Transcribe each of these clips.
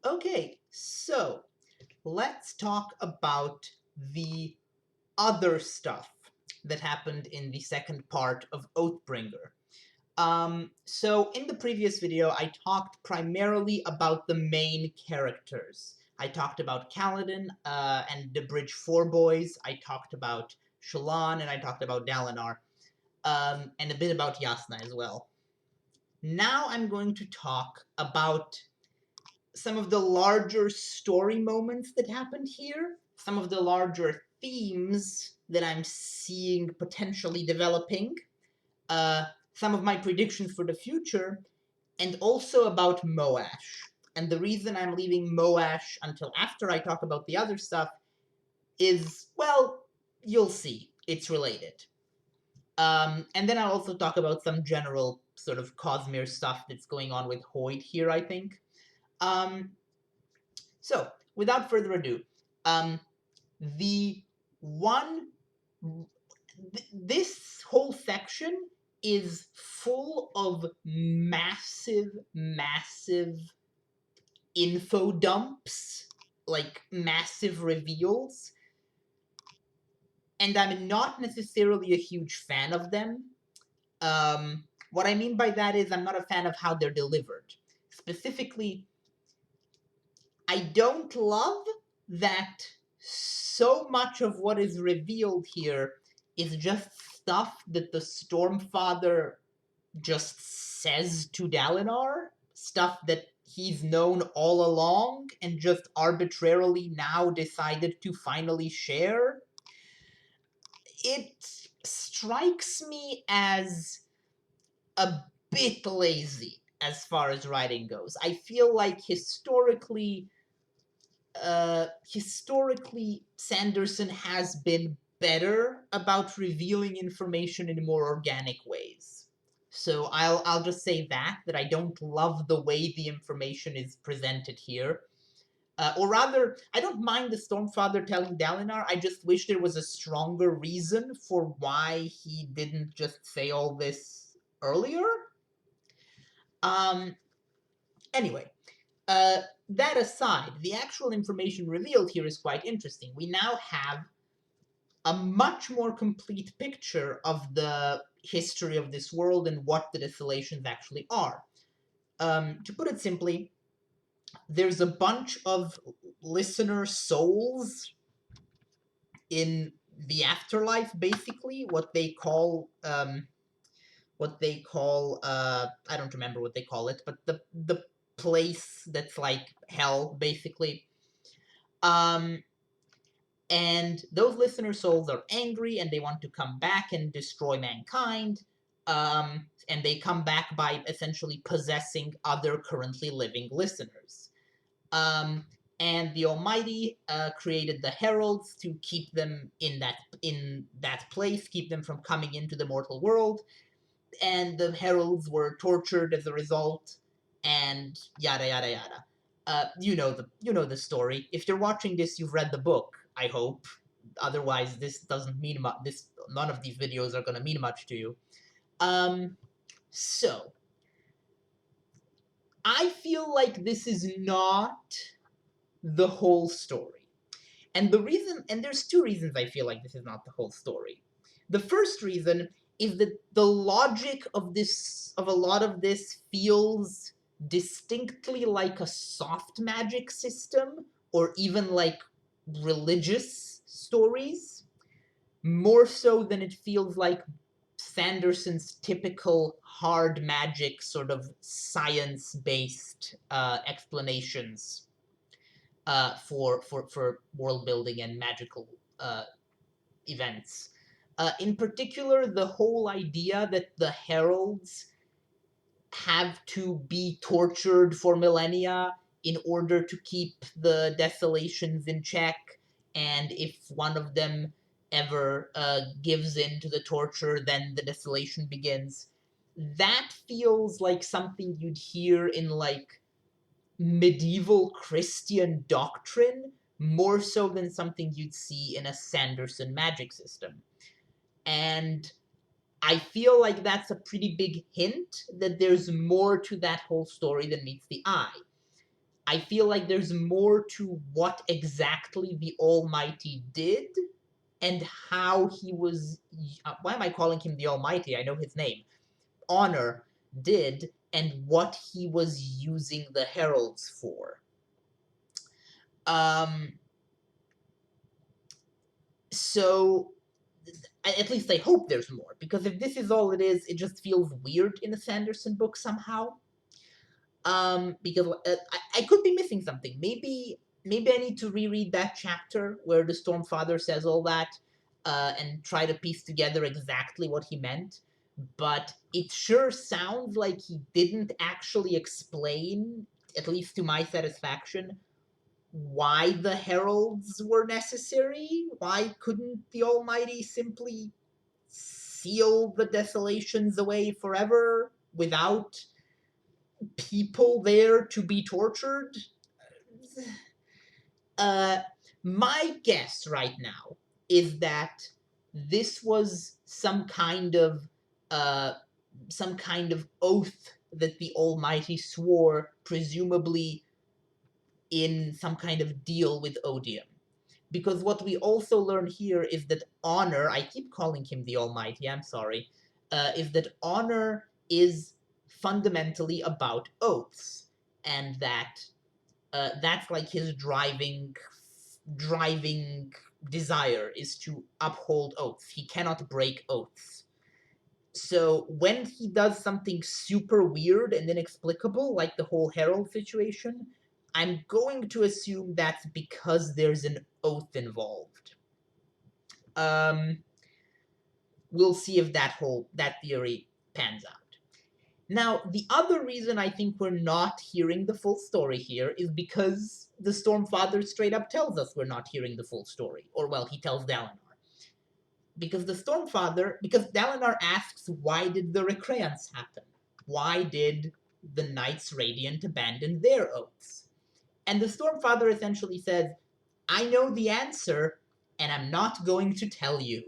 Okay, so let's talk about the other stuff that happened in the second part of Oathbringer. So in the previous video, I talked primarily about the main characters. I talked about Kaladin and the Bridge 4 boys. I talked about Shallan, and I talked about Dalinar, and a bit about Yasna as well. Now I'm going to talk about some of the larger story moments that happened here, some of the larger themes that I'm seeing potentially developing, some of my predictions for the future, and also about Moash. And the reason I'm leaving Moash until after I talk about the other stuff is, well, you'll see. It's related. And then I'll also talk about some general sort of Cosmere stuff that's going on with Hoyd here, I think. So, without further ado, the one... this whole section is full of massive info dumps, like massive reveals, and I'm not necessarily a huge fan of them. What I mean by that is I'm not a fan of how they're delivered. Specifically, I don't love that so much of what is revealed here is just stuff that the Stormfather just says to Dalinar, stuff that he's known all along and just arbitrarily now decided to finally share. It strikes me as a bit lazy as far as writing goes. I feel like historically, Sanderson has been better about revealing information in more organic ways. So I'll just say that I don't love the way the information is presented here. Or rather, I don't mind the Stormfather telling Dalinar, I just wish there was a stronger reason for why he didn't just say all this earlier. Anyway, that aside, the actual information revealed here is quite interesting. We now have a much more complete picture of the history of this world and what the desolations actually are. To put it simply, there's a bunch of listener souls in the afterlife, basically, what they call I don't remember what they call it, but the place that's like hell, basically. And those listener souls are angry and they want to come back and destroy mankind. And they come back by essentially possessing other currently living listeners. And the Almighty created the heralds to keep them in that place, keep them from coming into the mortal world. And the heralds were tortured as a result, and yada yada yada. You know the story. If you're watching this, you've read the book, I hope. Otherwise, this doesn't mean much. None of these videos are gonna mean much to you. So I feel like this is not the whole story. And there's two reasons I feel like this is not the whole story. The first reason is that the logic of a lot of this feels distinctly like a soft magic system, or even like religious stories, more so than it feels like Sanderson's typical hard magic, sort of science-based explanations for world building and magical events. In particular, the whole idea that the heralds have to be tortured for millennia in order to keep the desolations in check, and if one of them ever gives in to the torture, then the desolation begins. That feels like something you'd hear in, like, medieval Christian doctrine, more so than something you'd see in a Sanderson magic system. And I feel like that's a pretty big hint that there's more to that whole story than meets the eye. I feel like there's more to what exactly the Almighty did and how he was. Why am I calling him the Almighty? I know his name. Honor did and what he was using the heralds for. So at least I hope there's more, because if this is all it is, it just feels weird in a Sanderson book somehow. Because I could be missing something. Maybe I need to reread that chapter where the Stormfather says all that, and try to piece together exactly what he meant. But it sure sounds like he didn't actually explain, at least to my satisfaction, why the heralds were necessary. Why couldn't the Almighty simply seal the desolations away forever without people there to be tortured? Uh, my guess right now is that this was uh, some kind of oath that the Almighty swore, presumably in some kind of deal with Odium. Because what we also learn here is that honor, I keep calling him the Almighty, I'm sorry, is that honor is fundamentally about oaths, and that that's like his driving desire is to uphold oaths. He cannot break oaths. So when he does something super weird and inexplicable, like the whole Herald situation, I'm going to assume that's because there's an oath involved. Um, we'll see if that theory pans out. Now, the other reason I think we're not hearing the full story here is because the Stormfather straight up tells us we're not hearing the full story. Or, well, he tells Dalinar. Because Dalinar asks, why did the recreance happen? Why did the Knights Radiant abandon their oaths? And the Stormfather essentially says, I know the answer, and I'm not going to tell you.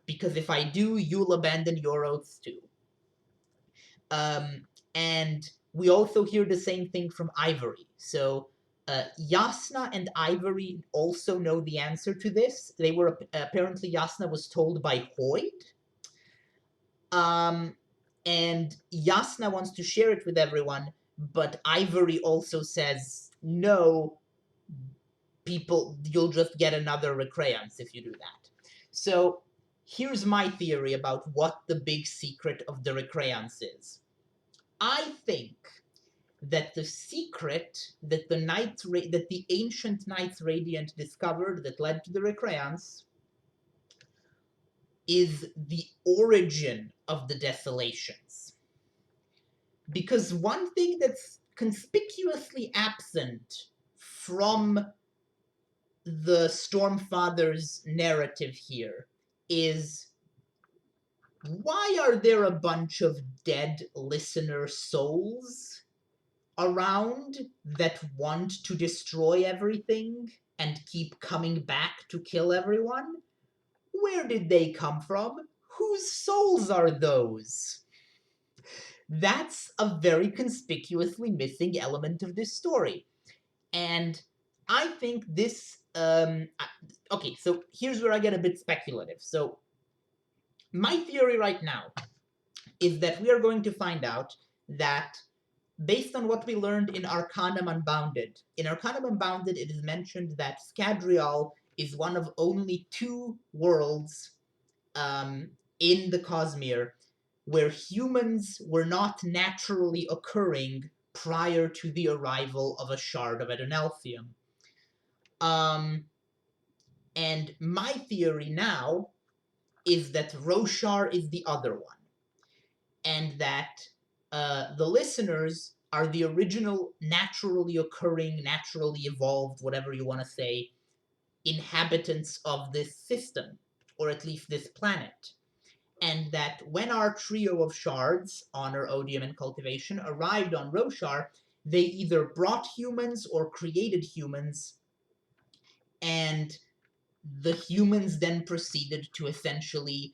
Because if I do, you'll abandon your oaths too. And we also hear the same thing from Ivory. So Yasna and Ivory also know the answer to this. They were apparently Yasna was told by Hoyd. And Yasna wants to share it with everyone, but Ivory also says, no, people, you'll just get another recreance if you do that. So here's my theory about what the big secret of the recreance is. I think that the secret that the ancient Knights Radiant discovered that led to the recreance is the origin of the desolations. Because one thing that's conspicuously absent from the Stormfather's narrative here is, why are there a bunch of dead listener souls around that want to destroy everything and keep coming back to kill everyone? Where did they come from? Whose souls are those? That's a very conspicuously missing element of this story. And I think this... okay, so here's where I get a bit speculative. So my theory right now is that we are going to find out that, based on what we learned in Arcanum Unbounded, it is mentioned that Scadrial is one of only 2 worlds in the Cosmere where humans were not naturally occurring prior to the arrival of a shard of Adonelthium. And my theory now is that Roshar is the other one, and that the listeners are the original naturally occurring, naturally evolved, whatever you want to say, inhabitants of this system, or at least this planet. And that when our trio of shards, Honor, Odium, and Cultivation, arrived on Roshar, they either brought humans or created humans, and the humans then proceeded to essentially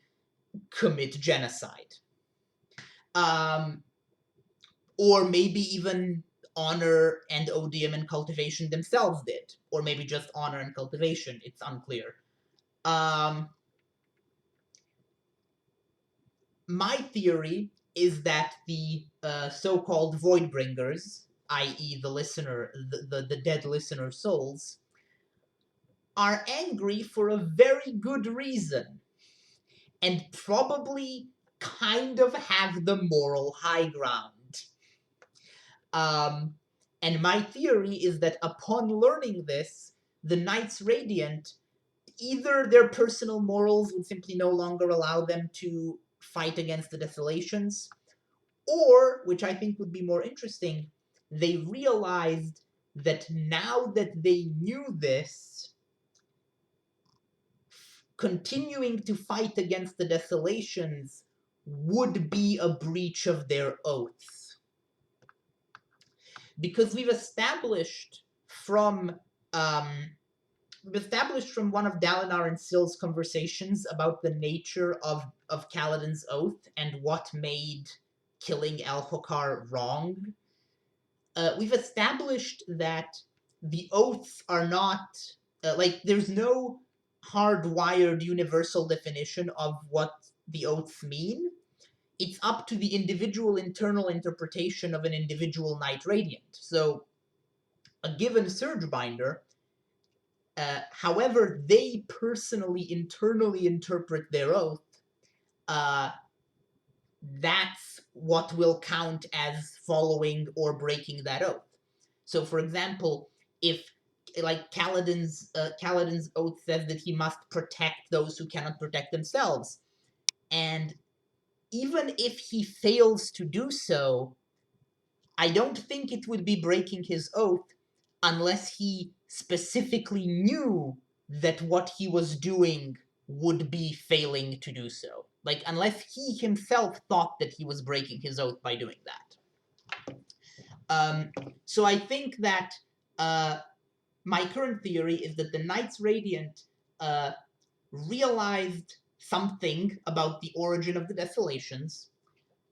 commit genocide. Or maybe even honor and odium and cultivation themselves did, or maybe just honor and cultivation. It's unclear. My theory is that the so-called Voidbringers, i.e., the listener, the dead listener souls, are angry for a very good reason, and probably kind of have the moral high ground. And my theory is that upon learning this, the Knights Radiant, either their personal morals would simply no longer allow them to fight against the Desolations, or, which I think would be more interesting, they realized that now that they knew this, continuing to fight against the Desolations would be a breach of their oaths. Because we've established from one of Dalinar and Syl's conversations about the nature of Kaladin's oath and what made killing Elhokar wrong. We've established that the oaths are not there's no hardwired universal definition of what the oaths mean. It's up to the individual internal interpretation of an individual Knight Radiant. So, a given Surgebinder, however they personally internally interpret their oath, that's what will count as following or breaking that oath. So, for example, if Kaladin's oath says that he must protect those who cannot protect themselves, and even if he fails to do so, I don't think it would be breaking his oath unless he specifically knew that what he was doing would be failing to do so. Unless he himself thought that he was breaking his oath by doing that. So I think that my current theory is that the Knights Radiant realized something about the origin of the Desolations,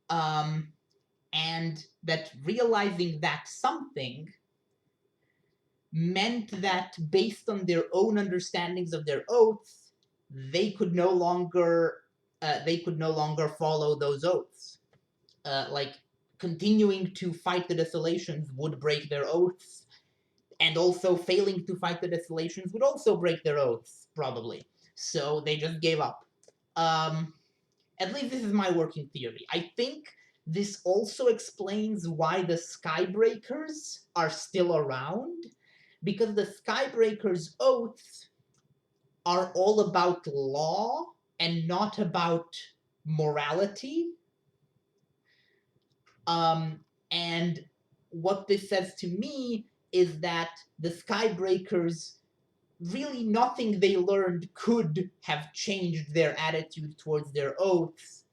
and that realizing that something meant that based on their own understandings of their oaths, they could no longer follow those oaths. Continuing to fight the Desolations would break their oaths, and also failing to fight the Desolations would also break their oaths, probably. So they just gave up. At least this is my working theory. I think this also explains why the Skybreakers are still around, because the Skybreakers' oaths are all about law and not about morality. And what this says to me is that the Skybreakers, really nothing they learned could have changed their attitude towards their oaths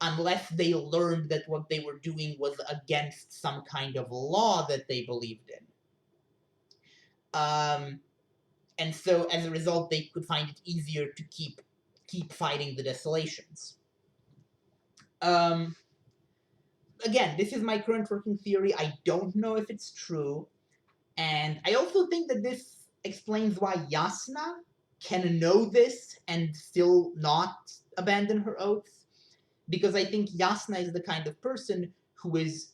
unless they learned that what they were doing was against some kind of law that they believed in. And so as a result, they could find it easier to keep fighting the Desolations. Again, this is my current working theory. I don't know if it's true. And I also think that this explains why Yasna can know this and still not abandon her oaths. Because I think Yasna is the kind of person who is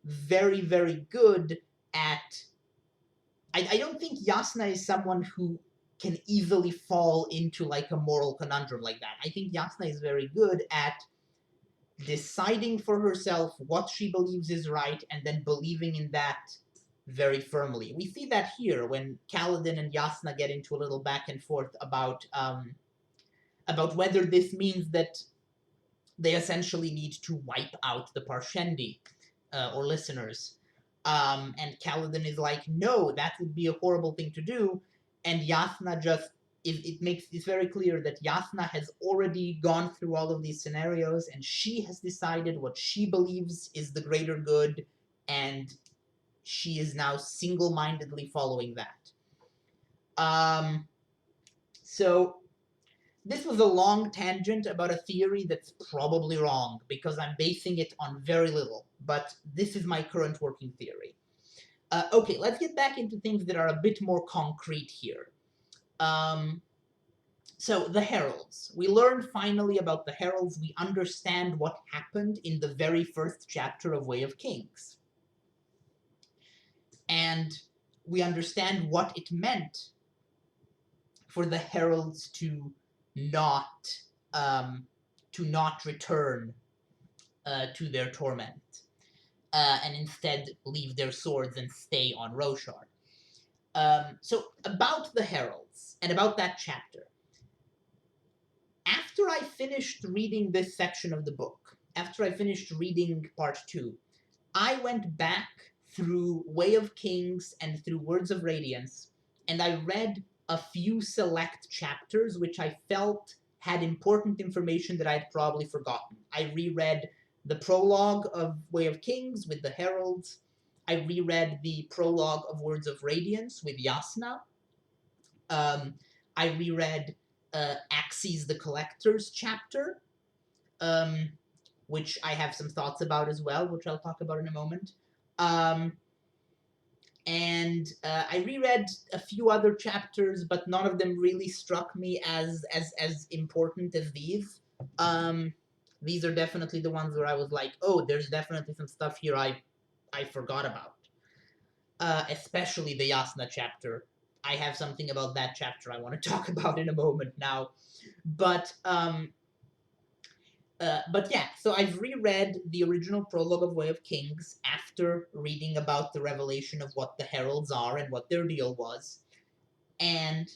very, very good at... I don't think Yasna is someone who can easily fall into a moral conundrum like that. I think Yasna is very good at deciding for herself what she believes is right and then believing in that very firmly. We see that here when Kaladin and Yasna get into a little back and forth about whether this means that they essentially need to wipe out the Parshendi, or listeners. And Kaladin is like, no, that would be a horrible thing to do. And Yasna just, it's very clear that Yasna has already gone through all of these scenarios, and she has decided what she believes is the greater good, and she is now single-mindedly following that. So this was a long tangent about a theory that's probably wrong, because I'm basing it on very little, but this is my current working theory. Okay, let's get back into things that are a bit more concrete here. So, the heralds. We learn finally about the heralds. We understand what happened in the very first chapter of Way of Kings. And we understand what it meant for the heralds not to not return to their torment, and instead leave their swords and stay on Roshar. So about the heralds and about that chapter. After I finished reading this section of the book, after I finished reading part 2, I went back through Way of Kings and through Words of Radiance, and I read a few select chapters which I felt had important information that I'd probably forgotten. I reread the prologue of Way of Kings with the heralds. I reread the prologue of Words of Radiance with Yasna. I reread Axes the Collector's chapter, which I have some thoughts about as well, which I'll talk about in a moment. And I reread a few other chapters, but none of them really struck me as important as these. These are definitely the ones where I was like, oh, there's definitely some stuff here I forgot about. Especially the Yasna chapter. I have something about that chapter I want to talk about in a moment now. But yeah, so I've reread the original prologue of Way of Kings after reading about the revelation of what the heralds are and what their deal was. And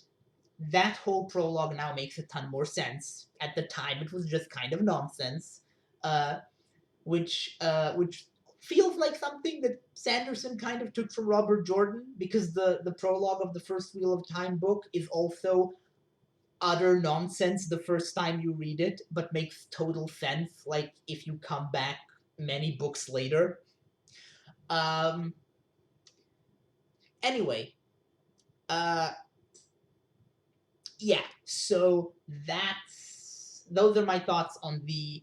that whole prologue now makes a ton more sense. At the time, it was just kind of nonsense, which feels like something that Sanderson kind of took from Robert Jordan, because the prologue of the first Wheel of Time book is also utter nonsense the first time you read it, but makes total sense, like, if you come back many books later. Anyway, yeah, so those are my thoughts on the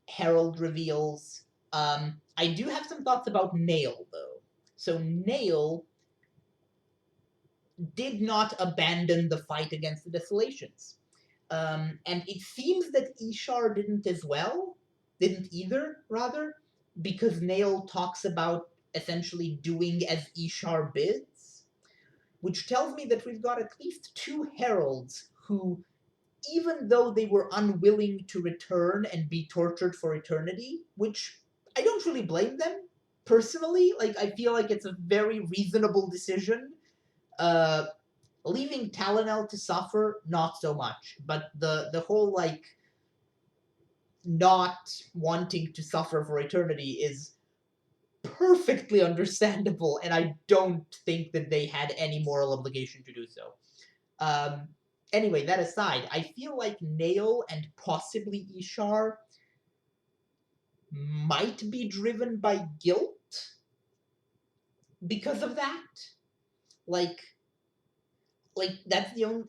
Herald reveals. I do have some thoughts about Nail, though. So Nail did not abandon the fight against the Desolations. And it seems that Ishar didn't either, rather, because Nail talks about essentially doing as Ishar bids, which tells me that we've got at least 2 heralds who, even though they were unwilling to return and be tortured for eternity, which I don't really blame them, personally. Like, I feel like it's a very reasonable decision. Leaving Talonel to suffer, not so much. But the whole, like, not wanting to suffer for eternity is perfectly understandable, and I don't think that they had any moral obligation to do so. Anyway, that aside, I feel like Nail and possibly Ishar might be driven by guilt because of that. Like, that's the only,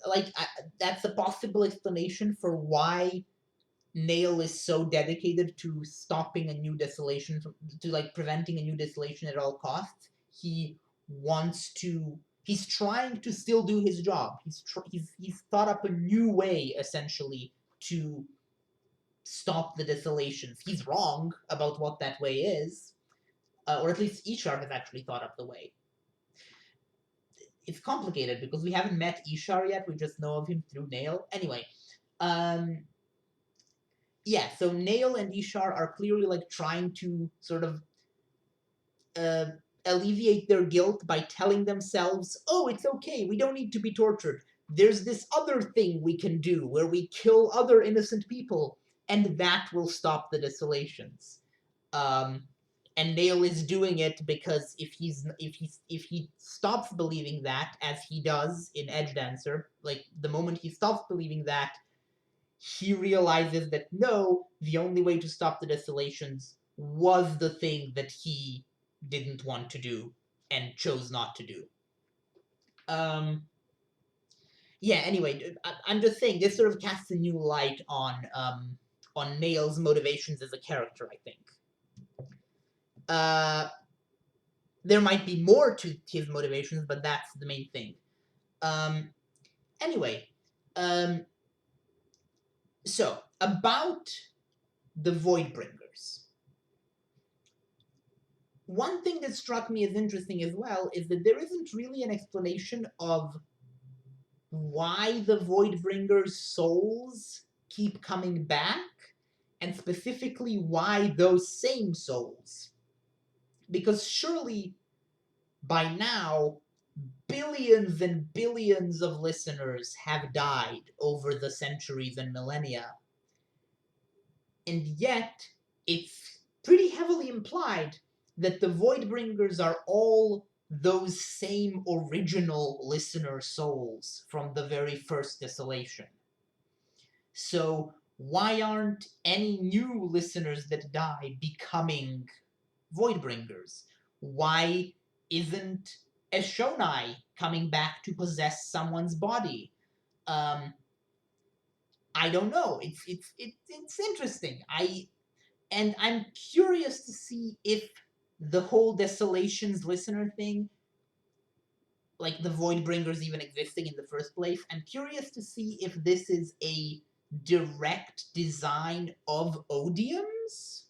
that's a possible explanation for why Nail is so dedicated to stopping a new desolation, to like preventing a new desolation at all costs. He wants to. He's trying to still do his job. He's thought up a new way, essentially, to stop the desolations. He's wrong about what that way is, or at least Ishar has actually thought up the way. It's complicated because we haven't met Ishar yet. We just know of him through Nail. Anyway, yeah. So Nail and Ishar are clearly like trying to sort of alleviate their guilt by telling themselves, "Oh, it's okay. We don't need to be tortured. There's this other thing we can do where we kill other innocent people, and that will stop the desolations." And Nail is doing it because if he stops believing that, as he does in Edge Dancer, like the moment he stops believing that, he realizes that no, the only way to stop the desolations was the thing that he didn't want to do and chose not to do. Yeah, anyway, I'm just saying this sort of casts a new light on Nail's motivations as a character, I think. There might be more to his motivations, but that's the main thing. Anyway, so about the Voidbringers. One thing that struck me as interesting as well is that there isn't really an explanation of why the Voidbringers' souls keep coming back, and specifically why those same souls. Because surely by now, billions and billions of listeners have died over the centuries and millennia, and yet it's pretty heavily implied that the Voidbringers are all those same original listener souls from the very first desolation. So why aren't any new listeners that die becoming Voidbringers? Why isn't Eshonai coming back to possess someone's body? I don't know. It's interesting. I'm curious to see if the whole Desolations listener thing, like the Voidbringers even existing in the first place, I'm curious to see if this is a direct design of Odium's,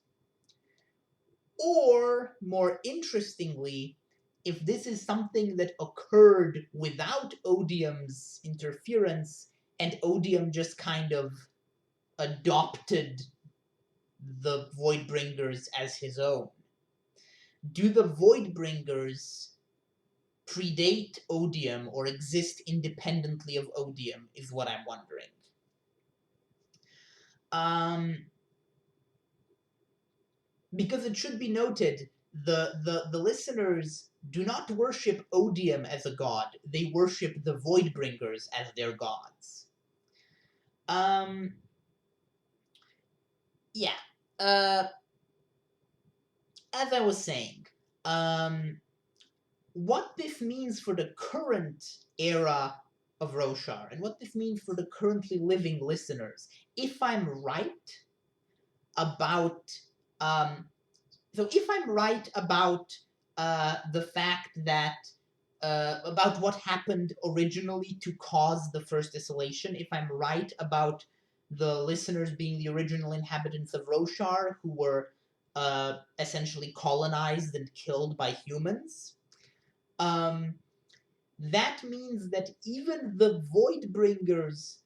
or more interestingly, if this is something that occurred without Odium's interference, and Odium just kind of adopted the Voidbringers as his own. Do the Voidbringers predate Odium or exist independently of Odium, is what I'm wondering. Because it should be noted, the listeners do not worship Odium as a god, they worship the Voidbringers as their gods. Yeah. As I was saying, what this means for the current era of Roshar, and what this means for the currently living listeners, if I'm right about if I'm right about the fact that about what happened originally to cause the first desolation, if I'm right about the listeners being the original inhabitants of Roshar who were essentially colonized and killed by humans, that means that even the Voidbringers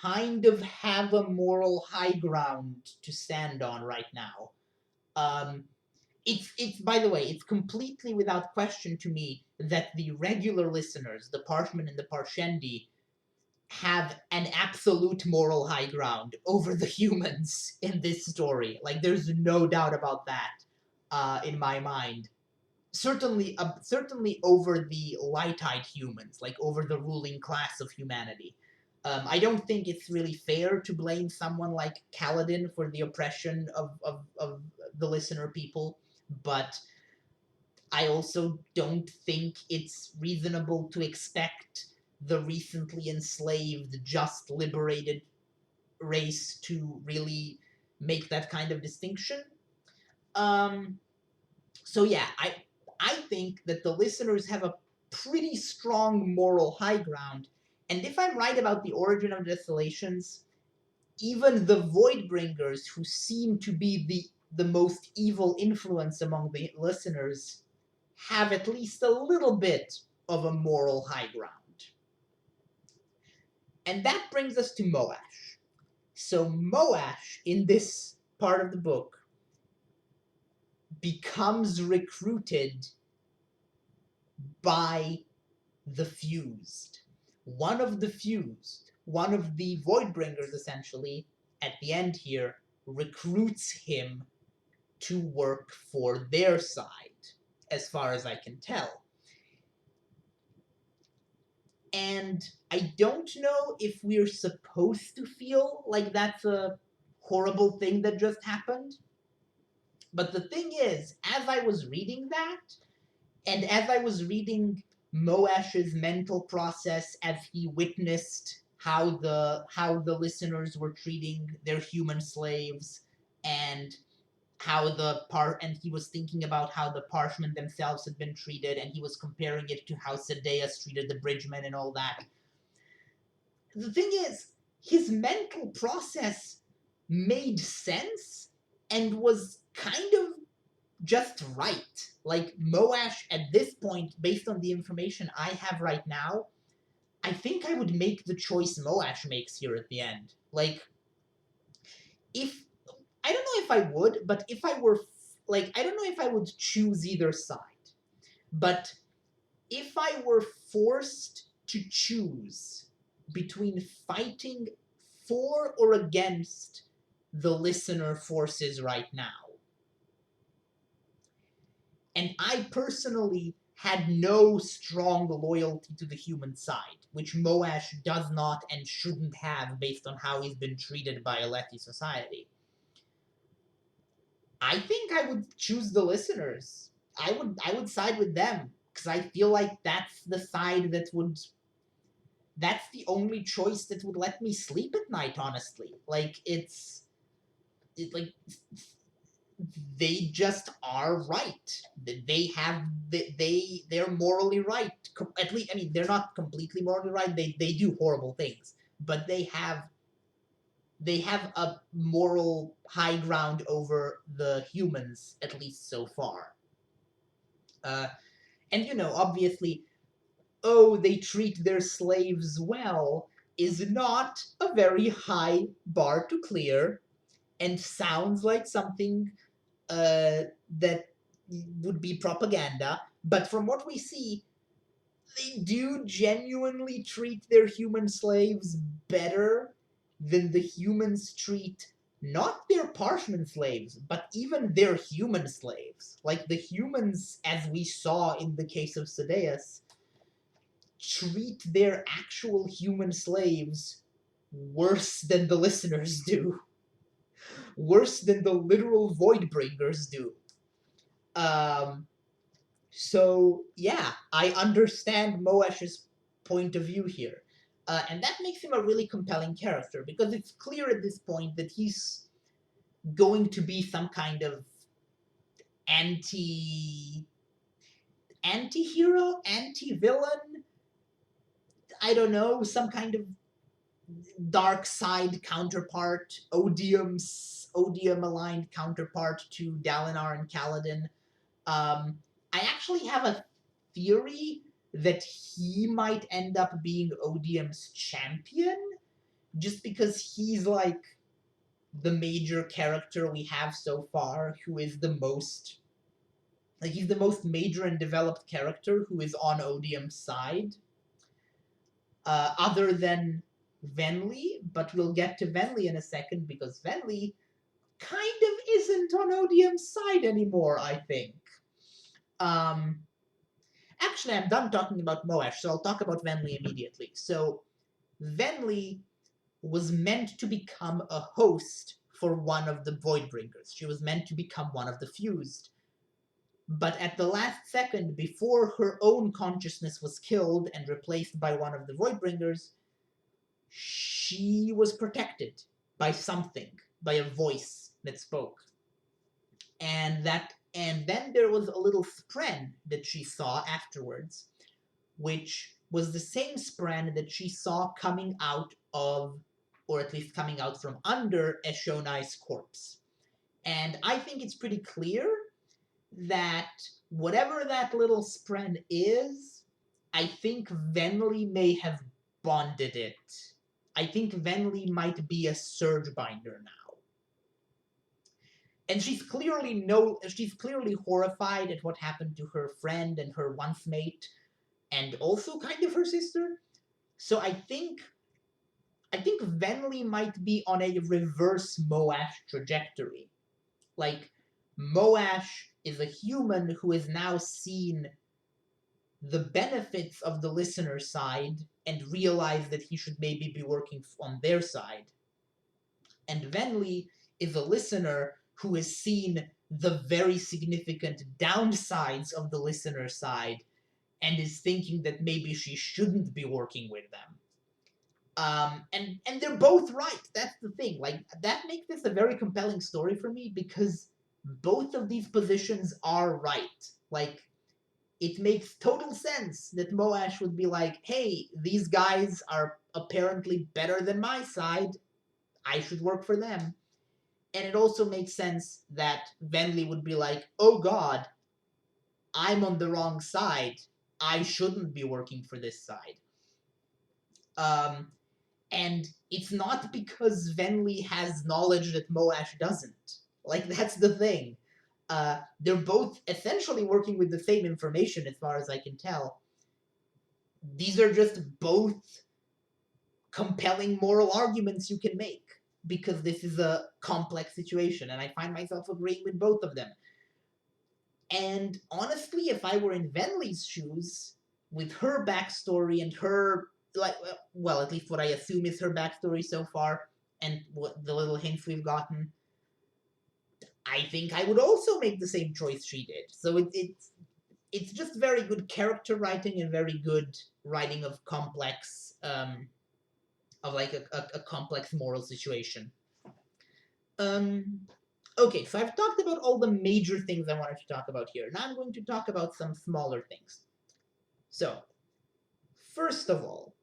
kind of have a moral high ground to stand on right now. It's by the way, it's completely without question to me that the regular listeners, the Parshmen and the Parshendi, have an absolute moral high ground over the humans in this story. Like, there's no doubt about that in my mind. Certainly over the light-eyed humans, like over the ruling class of humanity. I don't think it's really fair to blame someone like Kaladin for the oppression of the listener people, but I also don't think it's reasonable to expect the recently enslaved, just liberated race to really make that kind of distinction. So yeah, I think that the listeners have a pretty strong moral high ground, and if I'm right about the origin of Desolations, even the Voidbringers, who seem to be the most evil influence among the listeners, have at least a little bit of a moral high ground. And that brings us to Moash. So Moash, in this part of the book, becomes recruited by the Fused. One of the Fused, one of the Voidbringers essentially, at the end here, recruits him to work for their side, as far as I can tell. And I don't know if we're supposed to feel like that's a horrible thing that just happened. But the thing is, as I was reading that, and as I was reading Moash's mental process as he witnessed how the listeners were treating their human slaves, and and he was thinking about how the Parshmen themselves had been treated, and he was comparing it to how Sadeas treated the Bridgemen and all that. The thing is, his mental process made sense and was kind of just right. Like, Moash, at this point, based on the information I have right now, I think I would make the choice Moash makes here at the end. Like, if I don't know if I would, but if I were I don't know if I would choose either side. But if I were forced to choose between fighting for or against the listener forces right now, and I personally had no strong loyalty to the human side, which Moash does not and shouldn't have based on how he's been treated by Alethi society, I think I would choose the listeners. I would side with them because I feel like that's the side that's the only choice that would let me sleep at night. Honestly, like they just are right. They're morally right. At least, I mean, they're not completely morally right. They do horrible things, but they have a moral high ground over the humans, at least so far. Uh, and obviously, oh, they treat their slaves well is not a very high bar to clear, and sounds like something that would be propaganda. But from what we see, they do genuinely treat their human slaves better than the humans treat not their parchment slaves, but even their human slaves. Like, the humans, as we saw in the case of Sadeas, treat their actual human slaves worse than the listeners do. Worse than the literal Voidbringers do. So yeah, I understand Moash's point of view here. And that makes him a really compelling character, because it's clear at this point that he's going to be some kind of anti hero, anti villain. I don't know, some kind of dark side counterpart, odium aligned counterpart to Dalinar and Kaladin. I actually have a theory that he might end up being Odium's champion, just because he's like the major character we have so far who is the most he's the most major and developed character who is on Odium's side, other than Venli. But we'll get to Venli in a second, because Venli kind of isn't on Odium's side anymore, I think. Um, Actually, I'm done talking about Moash, so I'll talk about Venli immediately. So, Venli was meant to become a host for one of the Voidbringers. She was meant to become one of the Fused. But at the last second, before her own consciousness was killed and replaced by one of the Voidbringers, she was protected by something, by a voice that spoke. And then there was a little spren that she saw afterwards, which was the same spren that she saw coming out of, or at least coming out from under, Eshonai's corpse. And I think it's pretty clear that whatever that little spren is, I think Venli may have bonded it. I think Venli might be a surge binder now. And she's clearly horrified at what happened to her friend and her once mate, and also kind of her sister. So I think Venli might be on a reverse Moash trajectory. Like, Moash is a human who has now seen the benefits of the listener side and realized that he should maybe be working on their side. And Venli is a listener who has seen the very significant downsides of the listener side and is thinking that maybe she shouldn't be working with them. And they're both right. That's the thing. Like, that makes this a very compelling story for me, because both of these positions are right. Like, it makes total sense that Moash would be like, hey, these guys are apparently better than my side. I should work for them. And it also makes sense that Venli would be like, oh god, I'm on the wrong side. I shouldn't be working for this side. And it's not because Venli has knowledge that Moash doesn't. Like, that's the thing. They're both essentially working with the same information, as far as I can tell. These are just both compelling moral arguments you can make, because this is a complex situation, and I find myself agreeing with both of them. And honestly, if I were in Venli's shoes, with her backstory and her, like, well, at least what I assume is her backstory so far, and what the little hints we've gotten, I think I would also make the same choice she did. So it's just very good character writing and very good writing of complex, of like a complex moral situation. Okay, so I've talked about all the major things I wanted to talk about here. Now I'm going to talk about some smaller things. So, first of all,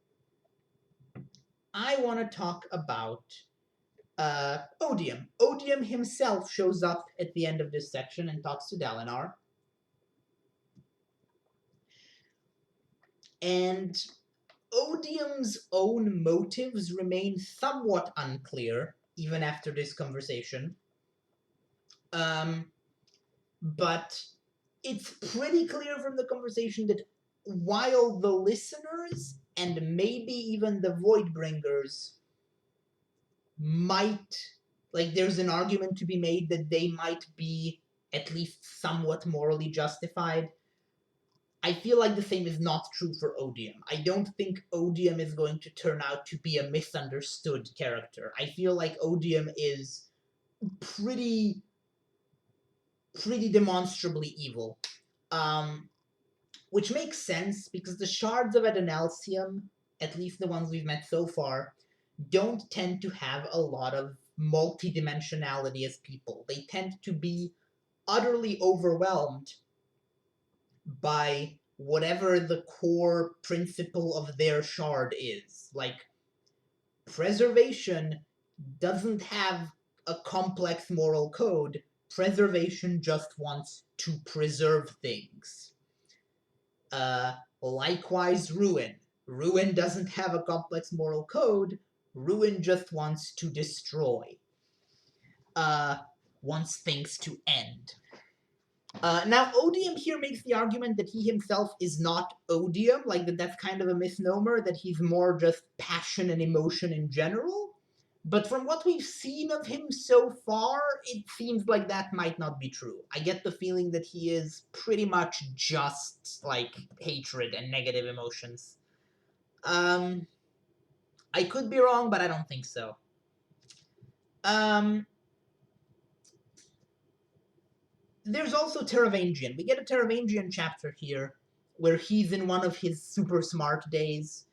I want to talk about Odium. Odium himself shows up at the end of this section and talks to Dalinar. And Odium's own motives remain somewhat unclear, even after this conversation. But it's pretty clear from the conversation that while the listeners and maybe even the Voidbringers might, like, there's an argument to be made that they might be at least somewhat morally justified, I feel like the same is not true for Odium. I don't think Odium is going to turn out to be a misunderstood character. I feel like Odium is pretty demonstrably evil. Which makes sense, because the shards of Adonalsium, at least the ones we've met so far, don't tend to have a lot of multidimensionality as people. They tend to be utterly overwhelmed by whatever the core principle of their shard is. Like, preservation doesn't have a complex moral code. Preservation just wants to preserve things. Likewise, Ruin. Ruin doesn't have a complex moral code. Ruin just wants to destroy. Wants things to end. Now, Odium here makes the argument that he himself is not Odium, like that's kind of a misnomer, that he's more just passion and emotion in general. But from what we've seen of him so far, it seems like that might not be true. I get the feeling that he is pretty much just, like, hatred and negative emotions. I could be wrong, but I don't think so. There's also Teravangian. We get a Teravangian chapter here, where he's in one of his super smart days.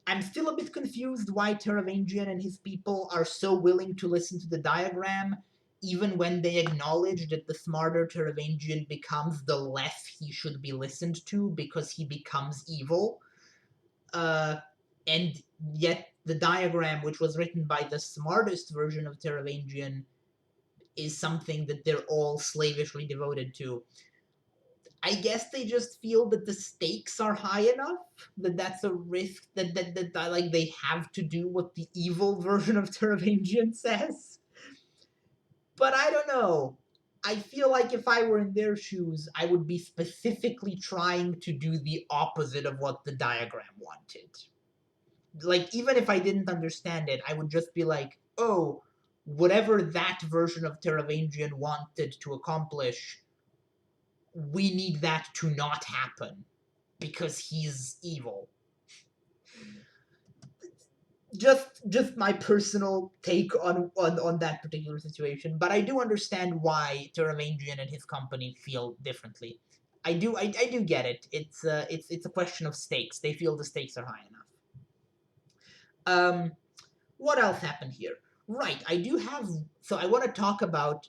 I'm still a bit confused why Teravangian and his people are so willing to listen to the diagram, even when they acknowledge that the smarter Teravangian becomes, the less he should be listened to, because he becomes evil. And yet the diagram, which was written by the smartest version of Teravangian, is something that they're all slavishly devoted to. I guess they just feel that the stakes are high enough, that that's a risk, that like they have to do what the evil version of Teravangian says. But I don't know. I feel like if I were in their shoes, I would be specifically trying to do the opposite of what the diagram wanted. Like, even if I didn't understand it, I would just be like, oh, whatever that version of Teravangian wanted to accomplish, we need that to not happen, because he's evil. Just my personal take on that particular situation, but I do understand why Teravangian and his company feel differently. I do get it. It's a question of stakes. They feel the stakes are high enough. What else happened here? Right, I do have. So I want to talk about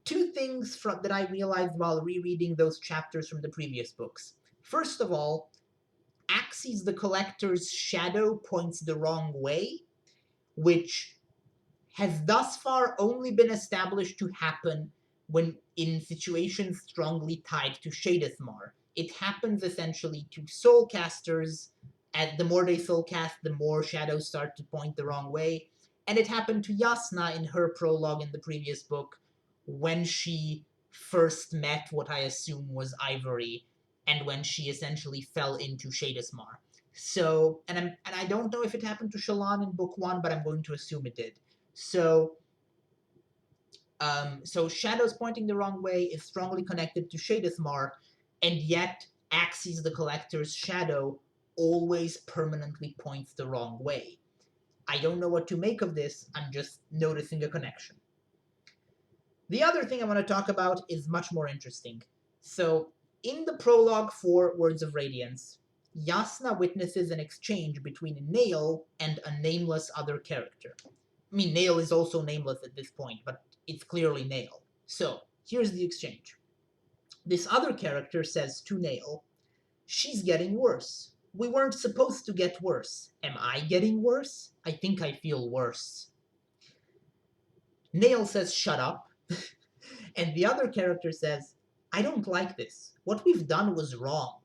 two things that I realized while rereading those chapters from the previous books. First of all, Axes the Collector's shadow points the wrong way, which has thus far only been established to happen when in situations strongly tied to Shadithmar. It happens essentially to soulcasters. The more they soulcast, the more shadows start to point the wrong way. And it happened to Yasna in her prologue in the previous book when she first met what I assume was Ivory, and when she essentially fell into Shadismar. So, and I don't know if it happened to Shallan in book one, but I'm going to assume it did. So, so shadows pointing the wrong way is strongly connected to Shadithmar, and yet Axes the Collector's shadow always permanently points the wrong way. I don't know what to make of this, I'm just noticing a connection. The other thing I want to talk about is much more interesting. So, in the prologue for Words of Radiance, Yasna witnesses an exchange between Nail and a nameless other character. I mean, Nail is also nameless at this point, but it's clearly Nail. So, here's the exchange. This other character says to Nail, "She's getting worse. We weren't supposed to get worse. Am I getting worse? I think I feel worse." Nail says, "Shut up." And the other character says, "I don't like this. What we've done was wrong.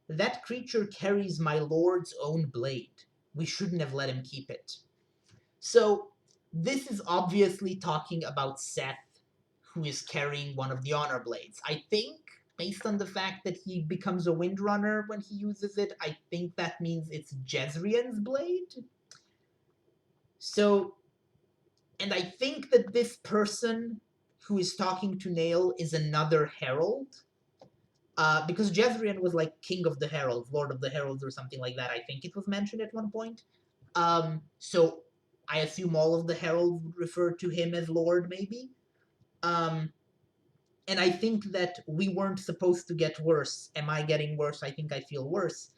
That creature carries my lord's own blade. We shouldn't have let him keep it." So, this is obviously talking about Seth, who is carrying one of the honor blades. I think, based on the fact that he becomes a windrunner when he uses it, I think that means it's Jezrien's blade. So, and I think that this person who is talking to Nail is another herald. Because Jezrien was like king of the heralds, lord of the heralds, or something like that. I think it was mentioned at one point. So I assume all of the heralds would refer to him as lord, maybe. And I think that we weren't supposed to get worse. Am I getting worse? I think I feel worse.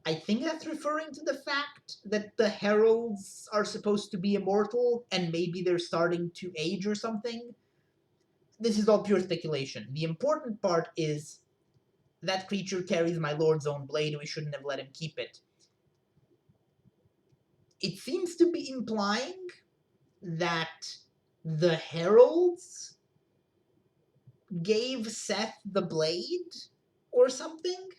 I think that's referring to the fact that the heralds are supposed to be immortal, and maybe they're starting to age or something. This is all pure speculation. The important part is that creature carries my lord's own blade. We shouldn't have let him keep it. It seems to be implying that the heralds gave Seth the blade or something.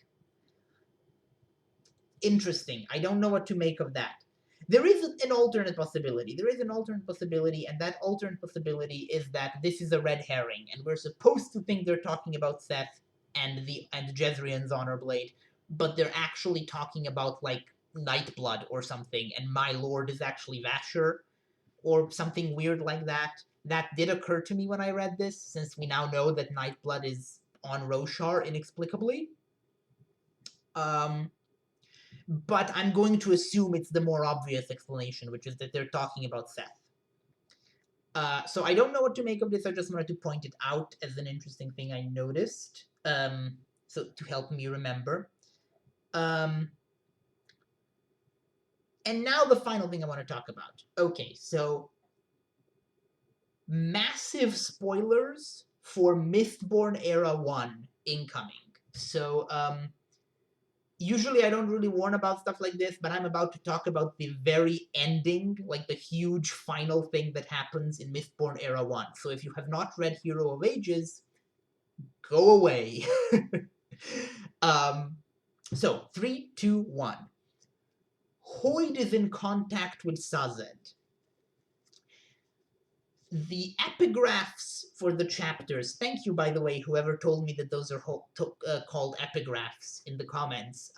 Interesting. I don't know what to make of that. There is an alternate possibility. And that alternate possibility is that this is a red herring, and we're supposed to think they're talking about Seth and Jezrien's honor blade, but they're actually talking about like Nightblood or something, and my lord is actually Vasher, or something weird like that. That did occur to me when I read this, since we now know that Nightblood is on Roshar inexplicably. But I'm going to assume it's the more obvious explanation, which is that they're talking about Seth. So I don't know what to make of this. I just wanted to point it out as an interesting thing I noticed, so to help me remember. And now the final thing I want to talk about. Okay, so massive spoilers for Mistborn Era 1 incoming. So, usually I don't really warn about stuff like this, but I'm about to talk about the very ending, like the huge final thing that happens in Mistborn Era 1. So if you have not read Hero of Ages, go away. So, 3, 2, 1. Hoyd is in contact with Sazed. The epigraphs for the chapters, thank you, by the way, whoever told me that those are called epigraphs in the comments.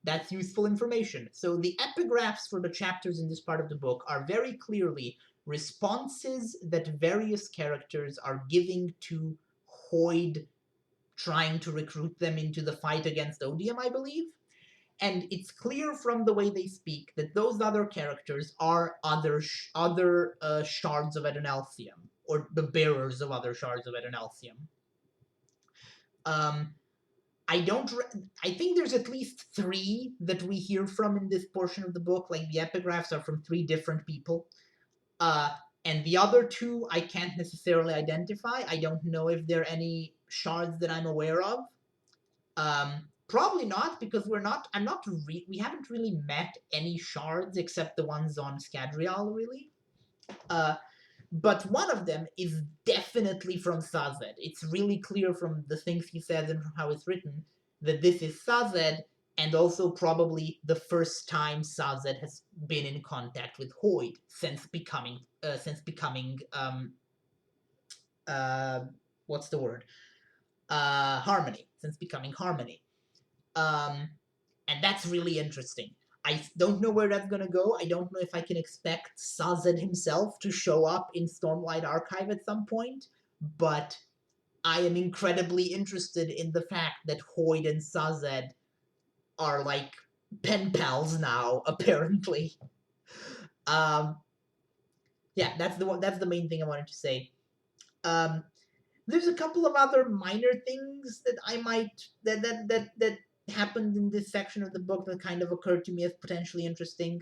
That's useful information. So the epigraphs for the chapters in this part of the book are very clearly responses that various characters are giving to Hoyd, trying to recruit them into the fight against Odium, I believe. And it's clear from the way they speak that those other characters are other shards of Adonalsium, or the bearers of other shards of Adonalsium. I think there's at least 3 that we hear from in this portion of the book. Like, the epigraphs are from 3 different people. And the other 2 I can't necessarily identify. I don't know if there are any shards that I'm aware of. Probably not, because we haven't really met any shards except the ones on Scadrial, really. But one of them is definitely from Sazed. It's really clear from the things he says and from how it's written that this is Sazed, and also probably the first time Sazed has been in contact with Hoid since becoming what's the word? Harmony. Since becoming Harmony. And that's really interesting. I don't know where that's gonna go. I don't know if I can expect Sazed himself to show up in Stormlight Archive at some point, but I am incredibly interested in the fact that Hoid and Sazed are like pen pals now, apparently. Yeah, that's the main thing I wanted to say. There's a couple of other minor things that I might that happened in this section of the book that kind of occurred to me as potentially interesting.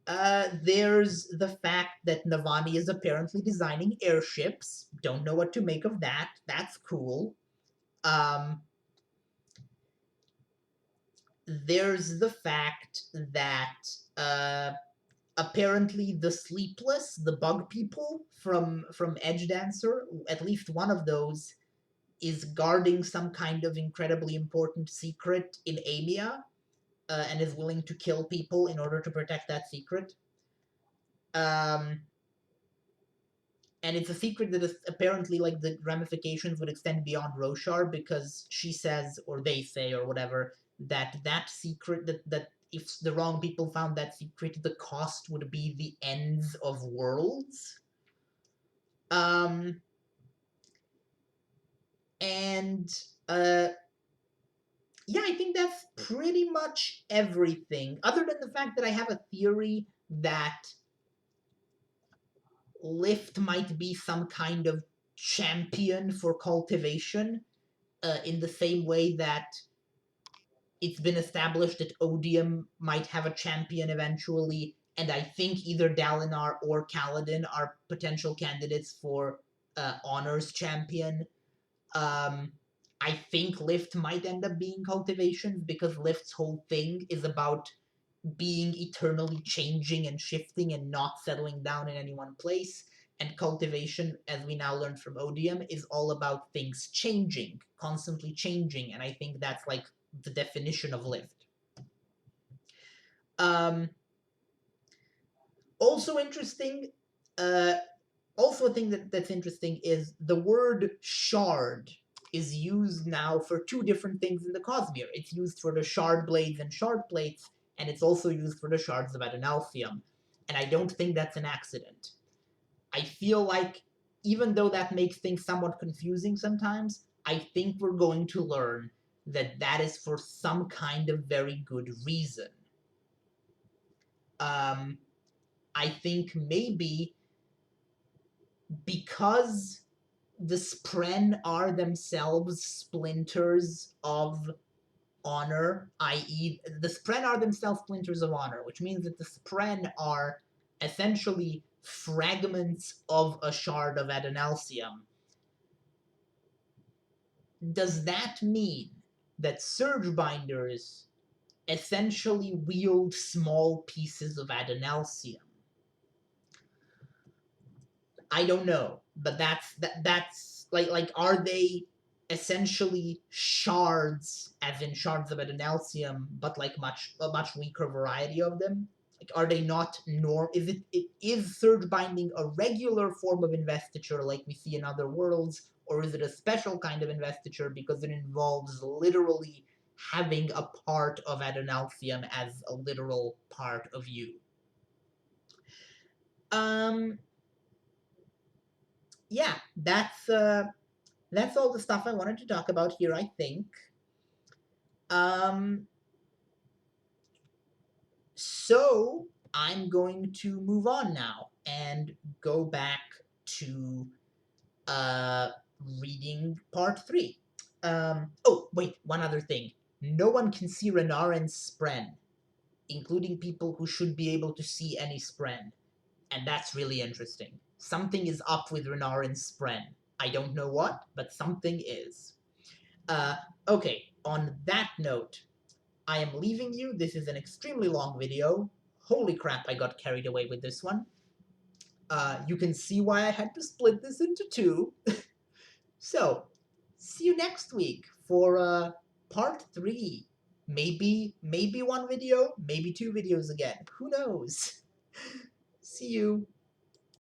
There's the fact that Navani is apparently designing airships. Don't know what to make of that. That's cool. There's the fact that apparently the Sleepless, the bug people from Edge Dancer, at least one of those, is guarding some kind of incredibly important secret in Amia, and is willing to kill people in order to protect that secret. And it's a secret that is apparently, like, the ramifications would extend beyond Roshar, because she says, or they say, or whatever, that secret, that if the wrong people found that secret, the cost would be the ends of worlds. And yeah, I think that's pretty much everything, other than the fact that I have a theory that Lift might be some kind of champion for cultivation, in the same way that it's been established that Odium might have a champion eventually, and I think either Dalinar or Kaladin are potential candidates for Honor's champion. I think Lift might end up being cultivation, because Lift's whole thing is about being eternally changing and shifting and not settling down in any one place. And cultivation, as we now learn from Odium, is all about things changing, constantly changing, and I think that's like the definition of Lift. Also interesting, also a thing that's interesting is the word shard is used now for 2 different things in the Cosmere. It's used for the shard blades and shard plates, and it's also used for the shards of Adonalthium. And I don't think that's an accident. I feel like, even though that makes things somewhat confusing sometimes, I think we're going to learn that that is for some kind of very good reason. I think maybe because the Spren are themselves splinters of honor, i.e., the Spren are themselves splinters of honor, which means that the Spren are essentially fragments of a shard of Adonalthium. Does that mean that Surgebinders essentially wield small pieces of Adonalthium? I don't know, but that's like are they essentially shards, as in shards of Adonalthium, but like a much weaker variety of them? Like, are they not is Surge Binding a regular form of investiture like we see in other worlds, or is it a special kind of investiture because it involves literally having a part of Adonalthium as a literal part of you? Yeah, that's all the stuff I wanted to talk about here, I think. So I'm going to move on now and go back to reading part 3. Oh, wait, one other thing. No one can see Renarin's spren, including people who should be able to see any spren. And that's really interesting. Something is up with Renarin's spren. I don't know what, but something is. Okay, on that note, I am leaving you. This is an extremely long video. Holy crap, I got carried away with this one. You can see why I had to split this into two. So, see you next week for part 3. Maybe one video, maybe 2 videos again. Who knows? See you.